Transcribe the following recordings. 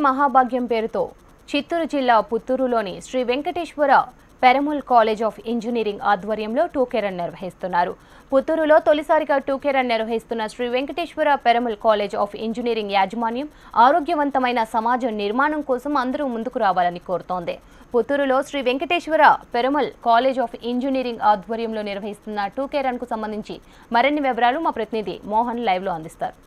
మహాభాగ్యం పేరుతో చిత్తూరు జిల్లా పుత్తూరులోని Sri Venkateswara Perumal college of engineering ఆధ్వర్యంలో టూకే రన్ నిర్వహిస్తున్నారు. పుత్తూరులో తొలిసారిగా టూకే రన్ నిర్వహిస్తున్న Sri Venkateswara Perumal college of engineering యాజమాన్యం ఆరోగ్యవంతమైన సమాజం నిర్మాణం కోసం అందరూ ముందుకు రావాలని కోరుతోంది. పుత్తూరులో Sri Venkateswara Perumal college of engineering ఆధ్వర్యంలో నిర్వహిస్తున్న టూకే రన్ కు సంబంధించి మరిన్ని వివరాలు మా ప్రతినిధి మోహన్ లైవ్ లో అందిస్తారు.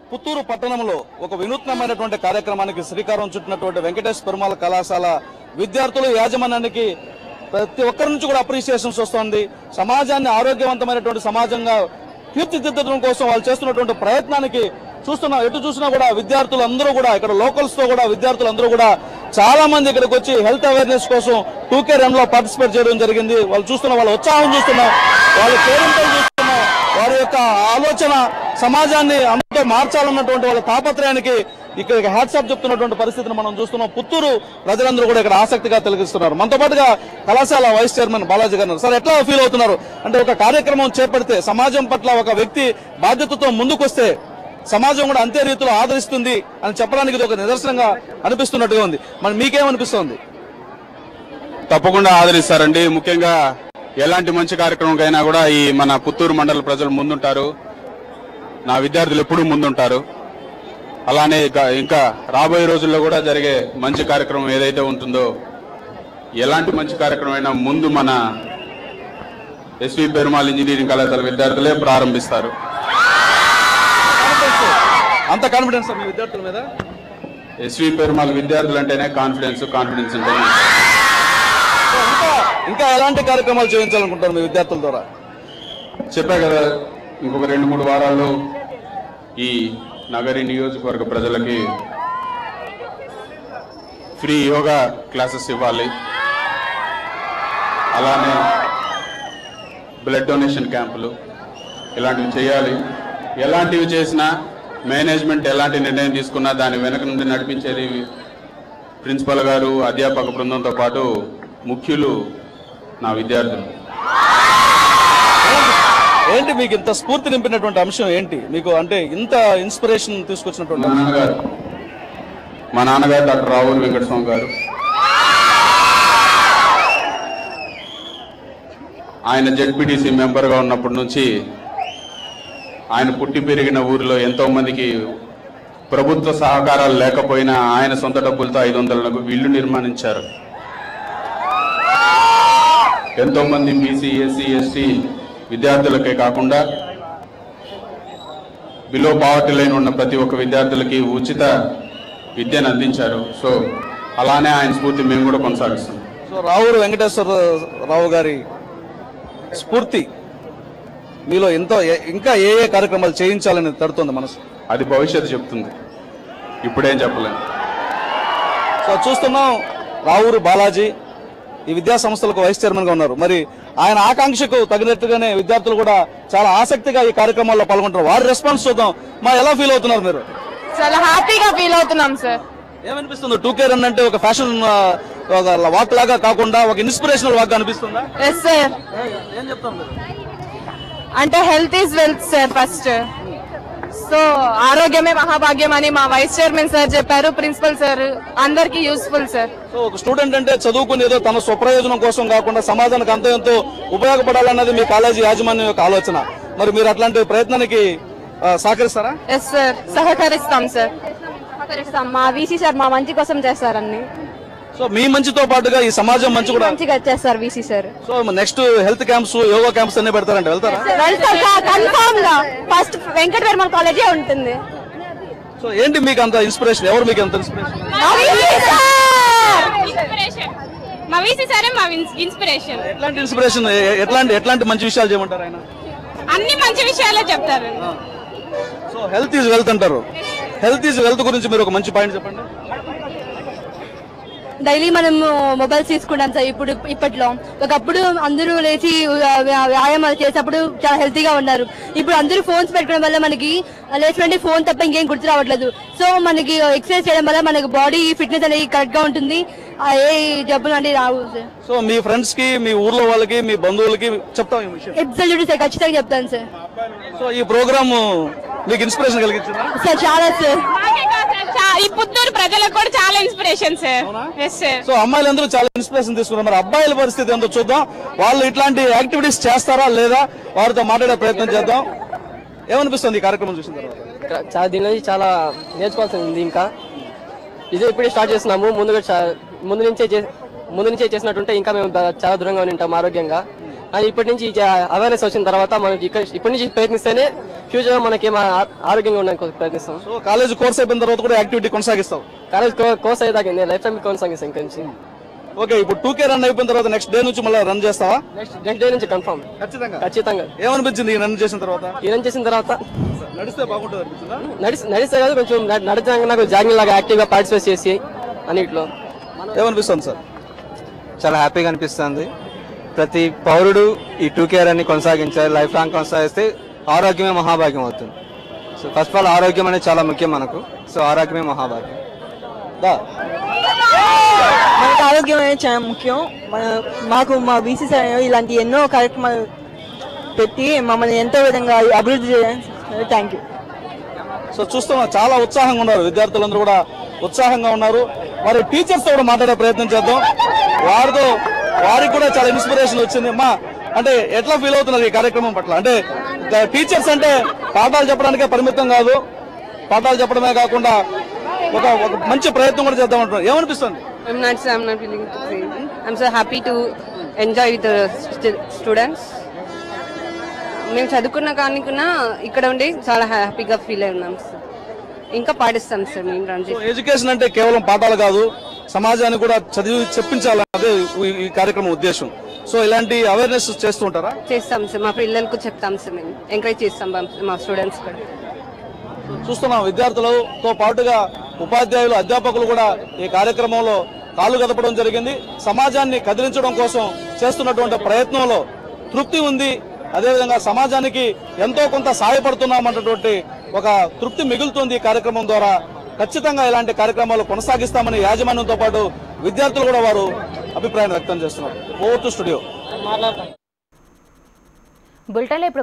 పుత్తూరు పట్టణంలో ఒక వినూత్నమైనటువంటి కార్యక్రమానికి శ్రీకారం చుట్టినటువంటి వెంకటేశ్వర పెరుమాళ్ కళాశాల విద్యార్థులు యాజమాన్యానికి ప్రతి ఒక్కరి నుంచి కూడా అప్రిషియేషన్స్ వస్తోంది. సమాజాన్ని ఆరోగ్యవంతమైనటువంటి సమాజంగా తీర్చిదిద్దడం కోసం వాళ్ళు చేస్తున్నటువంటి ప్రయత్నానికి ఎటు చూసినా కూడా విద్యార్థులు అందరూ కూడా ఇక్కడ లోకల్స్ తో కూడా విద్యార్థులందరూ కూడా చాలా మంది ఇక్కడికి వచ్చి హెల్త్ అవేర్నెస్ కోసం టూకే రన్ లో పార్టిసిపేట్ చేయడం జరిగింది. వాళ్ళు చూస్తున్న వాళ్ళ ఉత్సాహం చూస్తున్నాం, వాళ్ళ కేరింతలు చూస్తున్నాం, వారి యొక్క ఆలోచన సమాజాన్ని అందరితో మార్చాలన్నటువంటి వాళ్ళ తాపత్రయానికి ఇక్కడ హ్యాట్సాప్ చెప్తున్నటువంటి పరిస్థితిని మనం చూస్తున్నాం. పుత్తూరు ప్రజలందరూ కూడా ఇక్కడ ఆసక్తిగా తిలకిస్తున్నారు. మనతో పాటుగా కళాశాల వైస్ చైర్మన్ బాలాజీ గారు. సార్, ఎట్లా ఫీల్ అవుతున్నారు? అంటే ఒక కార్యక్రమం చేపడితే సమాజం పట్ల ఒక వ్యక్తి బాధ్యతతో ముందుకొస్తే సమాజం కూడా అంతే రీతిలో ఆదరిస్తుంది అని చెప్పడానికి ఇది ఒక నిదర్శనంగా అనిపిస్తున్నట్టుగా ఉంది. మరి మీకేమనిపిస్తోంది? తప్పకుండా ఆదరిస్తారండి. ముఖ్యంగా ఎలాంటి మంచి కార్యక్రమంకైనా కూడా ఈ మన పుత్తూరు మండల ప్రజలు ముందుంటారు, నా విద్యార్థులు ఎప్పుడూ ముందుంటారు. అలానే ఇంకా రాబోయే రోజుల్లో కూడా జరిగే మంచి కార్యక్రమం ఏదైతే ఉంటుందో, ఎలాంటి మంచి కార్యక్రమం అయినా ముందు మన ఎస్వి పెరుమాళ్ ఇంజనీరింగ్ కళాశాల విద్యార్థులే ప్రారంభిస్తారు. అంత కాన్ఫిడెన్స్ మీ విద్యార్థుల మీద? ఎస్వి పెరుమాళ్ విద్యార్థులు అంటేనే కాన్ఫిడెన్స్ అంటేనే. ఇంకా ఎలాంటి కార్యక్రమాలు చేయించాలనుకుంటారు మీ విద్యార్థుల ద్వారా? చెప్పా కదా, ఇంకొక 2-3 వారాల్లో ఈ నగరి నియోజకవర్గ ప్రజలకి ఫ్రీ యోగా క్లాసెస్ ఇవ్వాలి. అలానే బ్లడ్ డొనేషన్ క్యాంపులు ఇలాంటివి చేయాలి. ఎలాంటివి చేసినా మేనేజ్మెంట్ ఎలాంటి నిర్ణయం తీసుకున్నా దాని వెనక నుండి నడిపించేది ప్రిన్సిపల్ గారు, అధ్యాపక బృందంతో పాటు ముఖ్యులు నా విద్యార్థులు. ఏంటి మీకు ఇంత స్ఫూర్తి నింపినటువంటి అంశం ఏంటి? మీకు అంటే ఇంత ఇన్స్పిరేషన్ తీసుకొచ్చినటువంటి మా నాన్నగారు డాక్టర్ రావూరి వెంకటస్వామి గారు. ఆయన జెడ్పీటీసీ మెంబర్గా ఉన్నప్పటి నుంచి ఆయన పుట్టి పెరిగిన ఊరిలో ఎంతో మందికి ప్రభుత్వ సహకారాలు లేకపోయినా ఆయన సొంత డబ్బులతో 500 ఇళ్లు నిర్మాణించారు. ఎంతో మంది బీసీ, ఎస్సీ, ఎస్టీ విద్యార్థులకే కాకుండా బిలో పావర్టీ లైన్ ఉన్న ప్రతి ఒక్క విద్యార్థులకి ఉచిత విద్యను అందించారు. సో అలానే ఆయన స్ఫూర్తి మేము కూడా కొనసాగిస్తాం. సో రావూరి వెంకటేశ్వరరావు గారి స్ఫూర్తి మీలో ఇంకా ఏ కార్యక్రమాలు చేయించాలని తడుతుంది మనసు? అది భవిష్యత్తు చెప్తుంది, ఇప్పుడేం చెప్పలేము. సో చూస్తున్నాం, రావూరి బాలాజీ ఈ విద్యా సంస్థలకు వైస్ చైర్మన్ గా ఉన్నారు. మరి ఆయన ఆకాంక్షకు తగినట్టుగానే విద్యార్థులు కూడా చాలా ఆసక్తిగా ఈ కార్యక్రమాల్లో పాల్గొంటారు. వారి రెస్పాన్స్ చూద్దాం. ఎలా ఫీల్ అవుతున్నారు మీరు? చాలా హ్యాపీగా ఫీల్ అవుతున్నాం సార్. ఏమనిపిస్తుంది? టూకే రన్ అంటే ఒక ఫ్యాషన్ వాక్ లాగా కాకుండా ఒక ఇన్స్పిరేషనల్ వాక్ అనిపిస్తుందా? Yes sir. ఏం చెప్తారు? అంటే health is wealth sir first. So ఆరోగ్యమే మహాభాగ్యం అని మా వైస్ చైర్మన్ సార్ చెప్పారు, ప్రిన్సిపల్ సార్. అందరికి యూస్ఫుల్ సార్. సో ఒక స్టూడెంట్ అంటే చదువుకుని ఏదో తన స్వప్రయోజనం కోసం కాకుండా సమాజానికి అంత ఎంతో ఉపయోగపడాలన్నది మీ కాలేజీ యాజమాన్యం యొక్క ఆలోచన. మరి మీరు అట్లాంటి ప్రయత్నానికి సహకరిస్తారా? ఎస్ సార్, సహకరిస్తాం సార్. మా వీసీ సార్ మా మంచి కోసం చేస్తారని. సో మీ మంచితో పాటుగా ఈ సమాజం మంచి కూడా మంచిగా చేస్తారు VC sir. So next health camps, yoga camps అన్ని పెడతారంటే వెళ్తారా? కన్ఫర్మ్ గా ఫస్ట్ వెంకట పెరుమాళ్ కాలేజే ఉంటుంది. సో ఏంటి మీకు అంత ఇన్స్పిరేషన్? ఎవరు మీకు అంత ఇన్స్పిరేషన్? మా వీసీ సారే మా ఇన్స్పిరేషన్. ఎట్లాంటి ఇన్స్పిరేషన్? ఎట్లాంటి మంచి విషయాలు చేయమంటారు ఆయన? అన్ని మంచి విషయాలే చెప్తారు. సో హెల్త్ ఈజ్ వెల్త్ అంటారు. హెల్త్ ఈజ్ వెల్త్ గురించి మీరు ఒక మంచి పాయింట్ చెప్పండి. డైలీ మనం మొబైల్స్ తీసుకుంటాం సార్. ఇప్పట్లో ఒకప్పుడు అందరూ లేచి వ్యాయామాలు చేసేటప్పుడు చాలా హెల్తీగా ఉన్నారు. ఇప్పుడు అందరూ ఫోన్స్ పెట్టుకోవడం వల్ల మనకి లేచినట్టు ఫోన్ తప్ప ఇంకేం గుర్తు రావట్లేదు. సో మనకి ఎక్సర్సైజ్ చేయడం వల్ల మనకి బాడీ ఫిట్నెస్ అనేది కరెక్ట్ గా ఉంటుంది. ఏ జబ్బులు అంటే రావు సార్. సో మీ ఫ్రెండ్స్ కి, మీ ఊర్లో వాళ్ళకి, మీ బంధువులకి చెప్తాం ఈ విషయం? అబ్సల్యూట్లీ సార్, ఖచ్చితంగా చెప్తాను సార్. సో ఈ ప్రోగ్రామ్ మీకు ఇన్స్పిరేషన్ కలిగించిందా? సార్ చాలా సార్. ఈ పుత్తూరు ప్రజలకు కూడా చాలా inspiration sir. Yes sir. So అమ్మాయిలందరూ చాలా ఇన్స్పిరేషన్ తీసుకున్నారు. మరి అబ్బాయిల పరిస్థితి ఏంటో చూద్దాం. వాళ్ళు ఇట్లాంటి యాక్టివిటీస్ చేస్తారా లేదా వారితో మాట్లాడే ప్రయత్నం చేద్దాం. ఏమనిపిస్తుంది ఈ కార్యక్రమం చూసిన తర్వాత? చాలా దీని నుంచి చాలా నేర్చుకోవాల్సింది ఉంది. ఇంకా ఇదే ఇప్పుడే స్టార్ట్ చేస్తున్నాము. ముందు నుంచే చేసినట్టుంటే ఇంకా మేము చాలా దూరంగా ఉంటాం ఆరోగ్యంగా. అని ఇప్పటి నుంచి అవేర్నెస్ వచ్చిన తర్వాత మనకి ఇప్పటి నుంచి ప్రయత్నిస్తేనే ఫ్యూచర్ మనకి ఆరోగ్యంగా ఉండడానికి ప్రయత్నిస్తాం. సో కాలేజ్ కోర్స్ అయిపోయిన తర్వాత కూడా యాక్టివిటీ కొనసాగిస్తాం. కాలేజ్ కోర్స్ అయ్యేదాకా లైఫ్ టైం కొనసాగిస్తాం ఇంకా నుంచి. ఓకే, ఇప్పుడు 2K రన్ అయిపోయిన తర్వాత నెక్స్ట్ డే నుంచి మళ్ళీ రన్ చేస్తావా? నెక్స్ట్ డే నుంచి కన్ఫర్మ్. ఖచ్చితంగా. ఏమనిపించింది ఈ రన్ చేసిన తర్వాత? నడిస్తే బాగుంటుంది అనిపించిందా? నడిస్తే కాదు, కొంచెం నడిచాక నాకు జాగింగ్ లాగా యాక్టివ్ గా పార్టిసిపేట్ చేసి అన్నిట్లో. ఏమనిపిస్తుంది సార్? చాలా హ్యాపీగా అనిపిస్తుంది. ప్రతి పౌరుడు ఈ 2K రన్ని కొనసాగించాలి. లైఫ్ లాంగ్ కొనసాగిస్తే ఆరోగ్యమే మహాభాగ్యం అవుతుంది. సో ఫస్ట్ ఆఫ్ ఆల్ ఆరోగ్యం అనేది చాలా ముఖ్యం మనకు. సో ఆరోగ్యమే మహాభాగ్యం. మనకు ఆరోగ్యం అనేది చాలా ముఖ్యం. మాకు మా బీసీ ఇలాంటి ఎన్నో కార్యక్రమాలు పెట్టి మమ్మల్ని ఎంతో విధంగా అభివృద్ధి చేయాలి. Thank you. సో చూస్తున్నా చాలా ఉత్సాహంగా ఉన్నారు విద్యార్థులందరూ కూడా ఉత్సాహంగా ఉన్నారు. మరి టీచర్స్ తో కూడా మాట్లాడే ప్రయత్నం చేద్దాం. వారికి కూడా చాలా ఇన్స్పిరేషన్ వచ్చింది. అమ్మా, అంటే ఎట్లా ఫీల్ అవుతున్నారు ఈ కార్యక్రమం పట్ల? అంటే టీచర్స్ అంటే పాఠాలు చెప్పడానికే పరిమితం కాదు, పాఠాలు చెప్పడమే కాకుండా ఒక మంచి ప్రయత్నం కూడా చేద్దాం అంటున్నారు. ఏమనిపిస్తుంది? I'm not feeling to say. I'm so happy to enjoy with the students. మేము చదువుకున్న కానికున్నా ఇక్కడ ఉండి చాలా హ్యాపీగా ఫీల్ అయ్యాం సార్. ఇంకా పాటిస్తాం సార్ మేము రన్ చేసి. ఎడ్యుకేషన్ అంటే కేవలం పాఠాలు కాదు, సమాజాన్ని కూడా చదివి చెప్పించాలన్నదే ఈ కార్యక్రమం ఉద్దేశం. సో ఇలాంటి అవేర్నెస్ చేస్తూ ఉంటారా? చేస్తాం సార్, మా పిల్లలకు చెప్తాం సార్, మేము ఎంకరేజ్ చేస్తాం మా స్టూడెంట్స్ కూడా. చూస్తున్నాం విద్యార్థులతో పాటుగా ఉపాధ్యాయులు, అధ్యాపకులు కూడా ఈ కార్యక్రమంలో కాలు కదపడం జరిగింది. సమాజాన్ని కదిలించడం కోసం చేస్తున్నటువంటి ప్రయత్నంలో తృప్తి ఉంది. అదేవిధంగా సమాజానికి ఎంతో కొంత సహాయపడుతున్నామన్నటువంటి ఒక తృప్తి మిగులుతుంది ఈ కార్యక్రమం ద్వారా. ఖచ్చితంగా ఇలాంటి కార్యక్రమాలు కొనసాగిస్తామని యాజమాన్యంతో పాటు విద్యార్థులు కూడా వారు అభిప్రాయం వ్యక్తం చేస్తున్నారు. Over to studio. బులెటిన్లో ఇప్పుడు